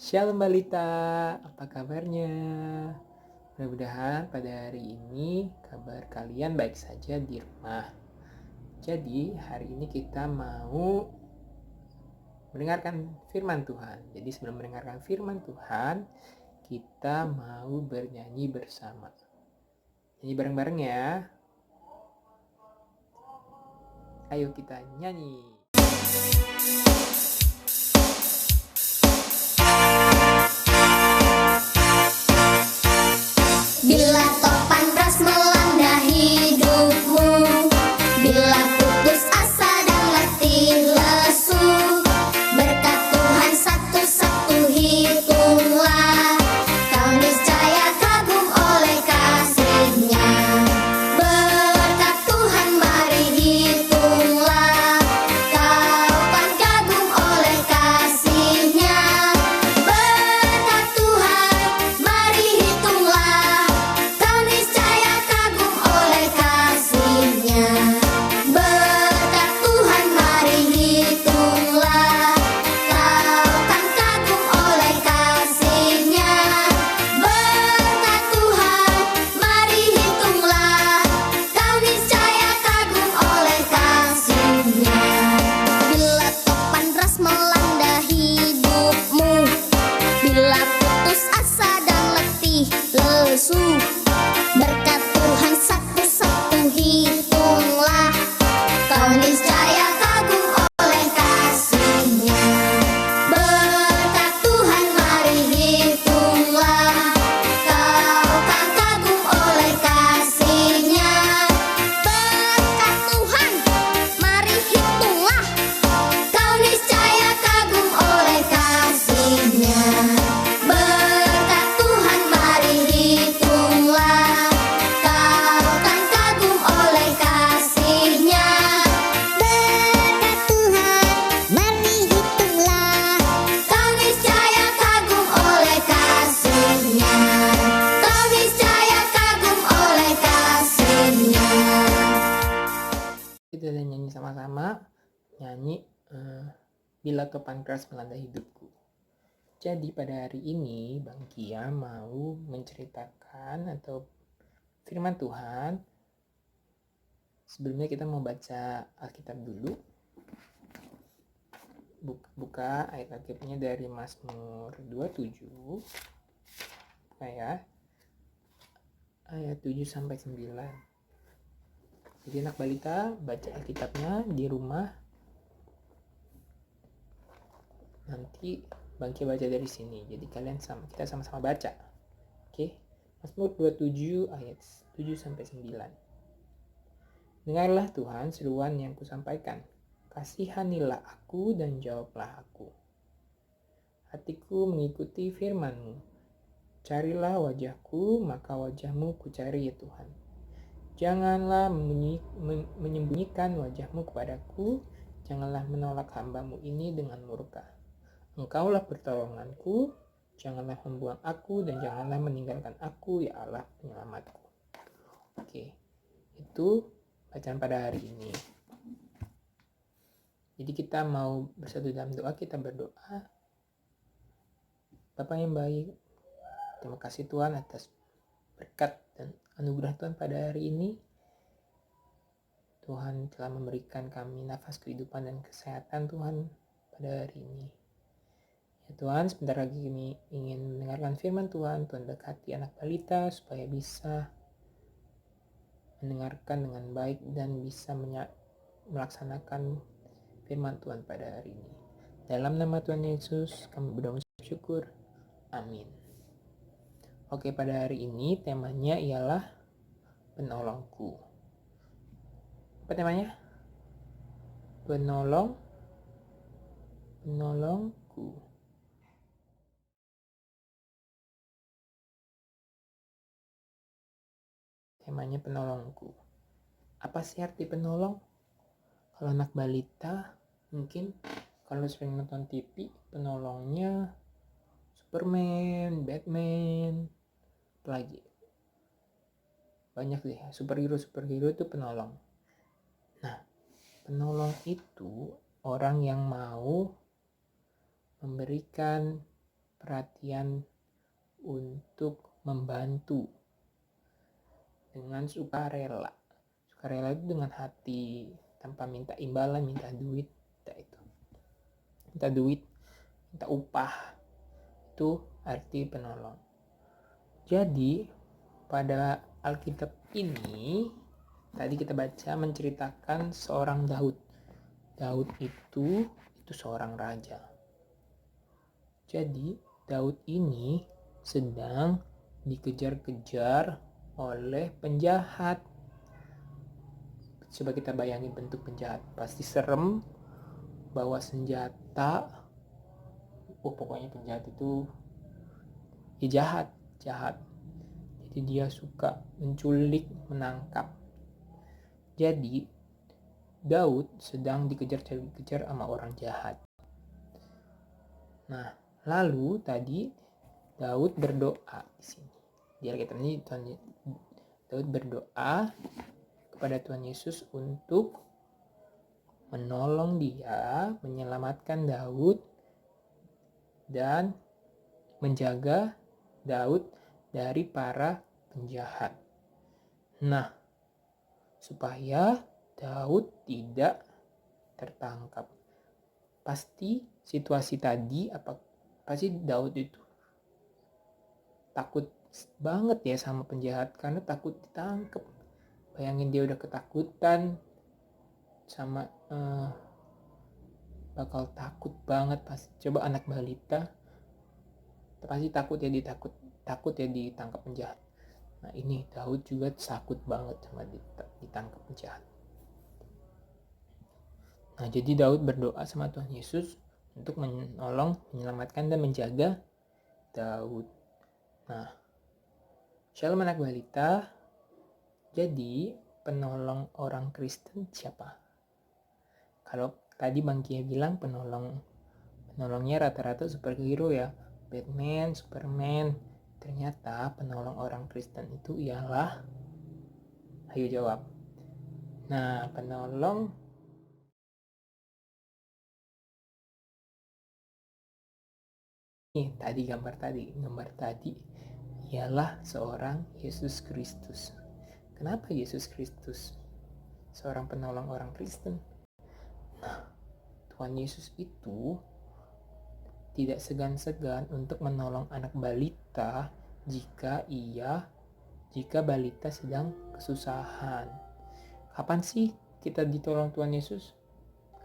Shalom Balita, apa kabarnya? Mudah-mudahan pada hari ini kabar kalian baik saja di rumah. Jadi hari ini kita mau mendengarkan firman Tuhan. Jadi sebelum mendengarkan firman Tuhan, kita mau bernyanyi bersama. Nyanyi bareng-bareng ya. Ayo kita nyanyi. Bila topan ras melanda hidupmu, bila putus asa dan letih lesu, berkat Tuhan satu-satu hitunglah, kau niscaya kagum oleh kasih-Nya. Berkat Tuhan mari hitunglah, kau kan kagum oleh kasih-Nya. Berkat Tuhan mari hitunglah, kau niscaya kagum oleh kasih-Nya. Berkat Tuhan mari hitunglah, kau kan kagum oleh kasih-Nya. Berkat Tuhan mari hitunglah, kau niscaya kagum oleh kasih-Nya. Bila topan ras melanda hidupmu, bila putus asa dan letih lesu, berkat Tuhan satu-satu hitunglah, kau niscaya kagum oleh kasih-Nya. Berkat Tuhan mari hitunglah, kau kan kagum oleh kasih-Nya. Berkat Tuhan mari hitunglah, kau niscaya kagum oleh kasih-Nya. Berkat Tuhan mari hitunglah, kau kan kagum oleh kasih-Nya. Berkat Tuhan mari hitunglah, kau niscaya kagum oleh kasih-Nya. Kau niscaya kagum oleh kasih-Nya. Kita nyanyi sama-sama. Nyanyi Bila Topan Keras Melanda Hidupku. Jadi pada hari ini Bang Kia mau menceritakan atau firman Tuhan. Sebelumnya kita mau baca Alkitab dulu. Buka ayat Alkitabnya dari Mazmur 27. Buka ya. Ayat 7 sampai 9. Jadi anak balita baca Alkitabnya di rumah. Nanti Bang Kia baca dari sini. Jadi kita sama-sama baca. Oke. Mazmur 27 ayat 7 sampai 9. Dengarlah Tuhan seruan yang kusampaikan. Kasihanilah aku dan jawablah aku. Hatiku mengikuti firman-Mu. Carilah wajahku, maka wajah-Mu kucari ya Tuhan. Janganlah menyembunyikan wajah-Mu kepadaku. Janganlah menolak hamba-Mu ini dengan murka. Engkaulah pertolonganku, janganlah membuang aku dan janganlah meninggalkan aku, ya Allah penyelamatku. Oke, itu bacaan pada hari ini. Jadi kita mau bersatu dalam doa, kita berdoa. Bapa yang baik, terima kasih Tuhan atas berkat dan anugerah Tuhan pada hari ini. Tuhan telah memberikan kami nafas kehidupan dan kesehatan Tuhan pada hari ini. Ya Tuhan, sebentar lagi kami ingin mendengarkan firman Tuhan. Tuhan berkati anak balita supaya bisa mendengarkan dengan baik dan bisa melaksanakan firman Tuhan pada hari ini. Dalam nama Tuhan Yesus kami berdoa syukur. Amin. Oke, pada hari ini temanya ialah penolongku. Apa temanya? Penolongku. Temanya penolongku. Apa sih arti penolong? Kalau anak balita, mungkin kalau sering nonton TV, penolongnya Superman, Batman, apalagi banyak deh, superhero itu penolong. Nah, penolong itu orang yang mau memberikan perhatian untuk membantu dengan sukarela. Sukarela itu dengan hati, tanpa minta imbalan, minta duit, minta duit, minta upah. Itu arti penolong. Jadi pada Alkitab ini tadi kita baca menceritakan seorang Daud. Daud itu seorang raja. Jadi Daud ini sedang dikejar-kejar oleh penjahat. Coba kita bayangin bentuk penjahat, pasti serem, bawa senjata. Pokoknya penjahat itu jahat. Jadi dia suka menculik, menangkap. Jadi Daud sedang dikejar-kejar sama orang jahat. Nah, lalu tadi Daud berdoa di sini. Di Alkitab ini Daud berdoa kepada Tuhan Yesus untuk menolong dia, menyelamatkan Daud, dan menjaga Daud dari para penjahat. Nah, supaya Daud tidak tertangkap. Pasti situasi tadi pasti Daud itu takut banget ya sama penjahat karena takut ditangkap. Bayangin dia udah ketakutan sama bakal takut banget pasti. Coba anak balita pasti takut ya ditangkap penjahat. Nah ini Daud juga takut banget sama ditangkap penjahat. Nah jadi Daud berdoa sama Tuhan Yesus untuk menolong, menyelamatkan dan menjaga Daud. Nah, Shalom anak balita. Jadi penolong orang Kristen siapa? Kalau tadi Bang Kia bilang penolongnya rata-rata superhero ya, Batman, Superman. Ternyata penolong orang Kristen itu ialah, ayo jawab. Nah, penolong gambar tadi ialah seorang Yesus Kristus. Kenapa Yesus Kristus seorang penolong orang Kristen? Nah, Tuhan Yesus itu tidak segan-segan untuk menolong anak balita jika balita sedang kesusahan. Kapan sih kita ditolong Tuhan Yesus?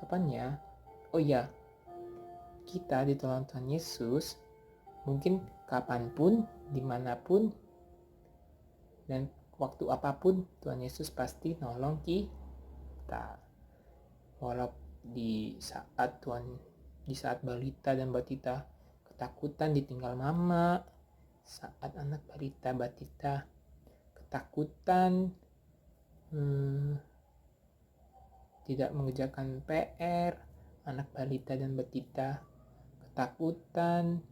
Kapan ya? Oh ya, kita ditolong Tuhan Yesus mungkin kapanpun, dimanapun, dan waktu apapun Tuhan Yesus pasti nolong kita. Walau di saat balita dan batita ketakutan ditinggal mama, saat anak batita ketakutan tidak mengerjakan PR, anak balita dan batita ketakutan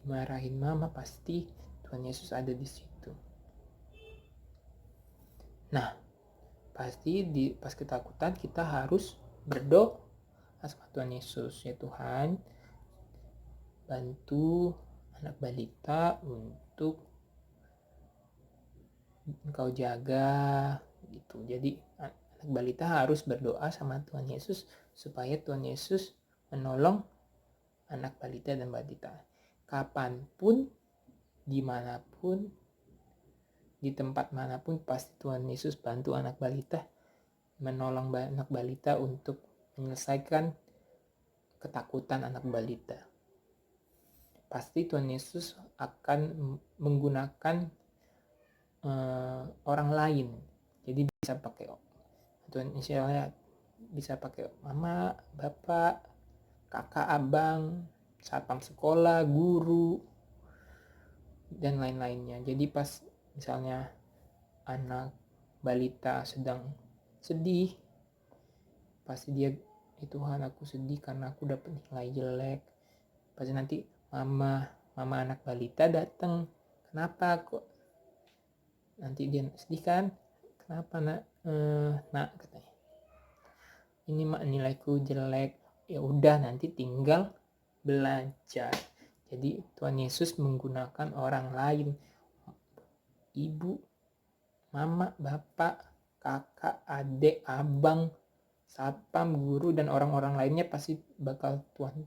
dimarahin mama, pasti Tuhan Yesus ada di situ. Nah, pasti pas ketakutan kita harus berdoa sama Tuhan Yesus. Ya Tuhan, bantu anak balita untuk Engkau jaga gitu. Jadi anak balita harus berdoa sama Tuhan Yesus supaya Tuhan Yesus menolong anak balita dan batita. Kapanpun, dimanapun, di tempat manapun, pasti Tuhan Yesus bantu anak balita, menolong anak balita untuk menyelesaikan ketakutan anak balita. Pasti Tuhan Yesus akan menggunakan orang lain. Jadi bisa pakai Tuhan misalnya bisa pakai mama, bapak, kakak, abang, satpam sekolah, guru, dan lain-lainnya. Jadi pas misalnya anak balita sedang sedih, pasti dia, Tuhan aku sedih karena aku dapat nilai jelek. Pasti nanti mama anak balita datang, kenapa kok nanti dia sedih kan, kenapa nak katanya, ini mak nilaiku jelek. Ya udah nanti tinggal belajar. Jadi Tuhan Yesus menggunakan orang lain, ibu, mama, bapak, kakak, adik, abang, satpam, guru, dan orang-orang lainnya pasti bakal Tuhan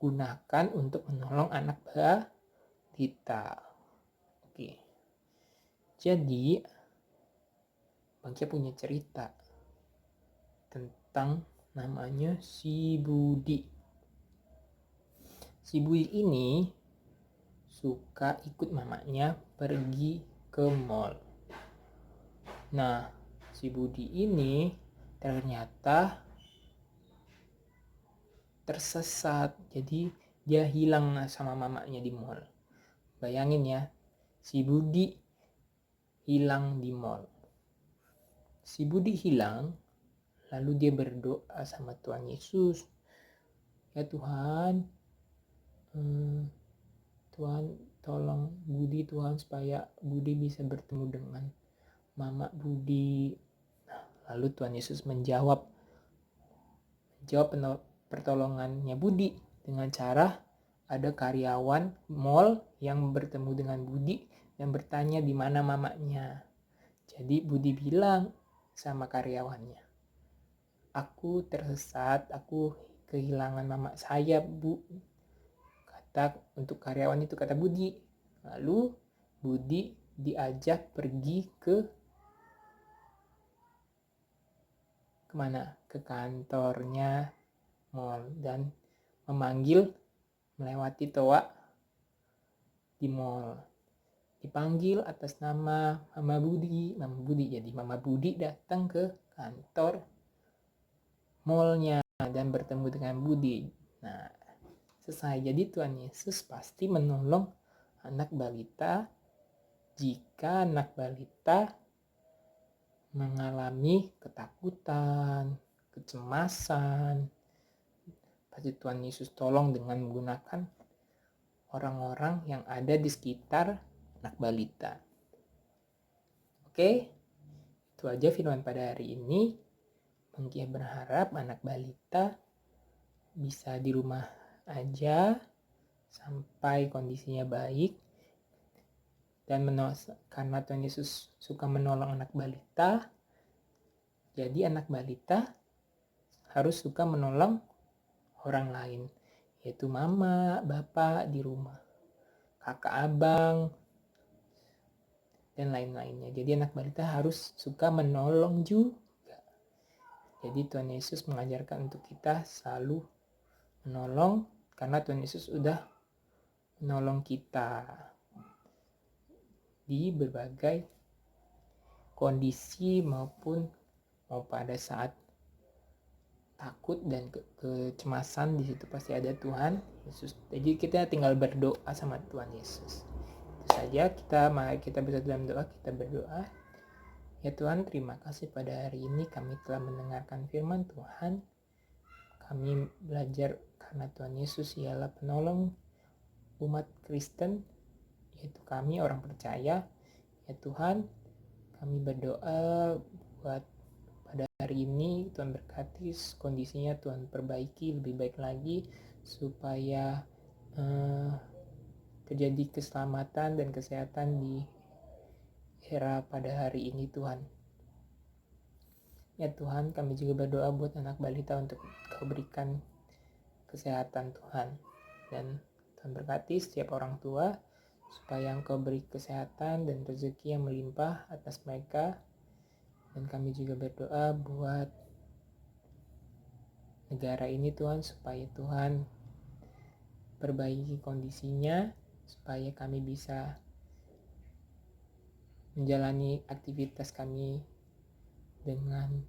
gunakan untuk menolong anak balita. Oke. Jadi Bangkia punya cerita tentang namanya si Budi. Si Budi ini suka ikut mamanya pergi ke mall. Nah, si Budi ini ternyata tersesat. Jadi dia hilang sama mamanya di mall. Bayangin ya, si Budi hilang di mall. Si Budi hilang, lalu dia berdoa sama Tuhan Yesus. Ya Tuhan, Tuhan tolong Budi Tuhan, supaya Budi bisa bertemu dengan Mama Budi. Nah, lalu Tuhan Yesus menjawab pertolongannya Budi dengan cara ada karyawan mall yang bertemu dengan Budi dan bertanya di mana mamanya. Jadi Budi bilang sama karyawannya, aku tersesat, aku kehilangan mama saya, Bu. Kata untuk karyawan itu, kata Budi. Lalu Budi diajak pergi kemana? Ke kantornya mall dan memanggil melewati toa di mall. Dipanggil atas nama Mama Budi. Jadi Mama Budi datang ke kantor mallnya dan bertemu dengan Budi. Nah, selesai. Jadi Tuhan Yesus pasti menolong anak balita jika anak balita mengalami ketakutan, kecemasan. Pasti Tuhan Yesus tolong dengan menggunakan orang-orang yang ada di sekitar anak balita. Oke, itu aja firman pada hari ini. Bangkia berharap anak balita bisa di rumah aja sampai kondisinya baik. Dan karena Tuhan Yesus suka menolong anak balita, jadi anak balita harus suka menolong orang lain, yaitu mama, bapak di rumah, kakak, abang, dan lain-lainnya. Jadi anak balita harus suka menolong juga. Jadi Tuhan Yesus mengajarkan untuk kita selalu menolong, karena Tuhan Yesus sudah menolong kita di berbagai kondisi maupun mau pada saat takut dan kecemasan, di situ pasti ada Tuhan Yesus. Jadi kita tinggal berdoa sama Tuhan Yesus. Itu saja, mari kita bisa dalam doa, kita berdoa. Ya Tuhan, terima kasih pada hari ini kami telah mendengarkan firman Tuhan. Kami belajar karena Tuhan Yesus ialah penolong umat Kristen, yaitu kami orang percaya. Ya Tuhan, kami berdoa buat pada hari ini, Tuhan berkati kondisinya, Tuhan perbaiki lebih baik lagi supaya terjadi keselamatan dan kesehatan di era pada hari ini Tuhan. Ya Tuhan, kami juga berdoa buat anak balita untuk Kau berikan kesehatan Tuhan, dan Tuhan berkati setiap orang tua supaya Engkau beri kesehatan dan rezeki yang melimpah atas mereka. Dan kami juga berdoa buat negara ini Tuhan, supaya Tuhan perbaiki kondisinya, supaya kami bisa menjalani aktivitas kami dengan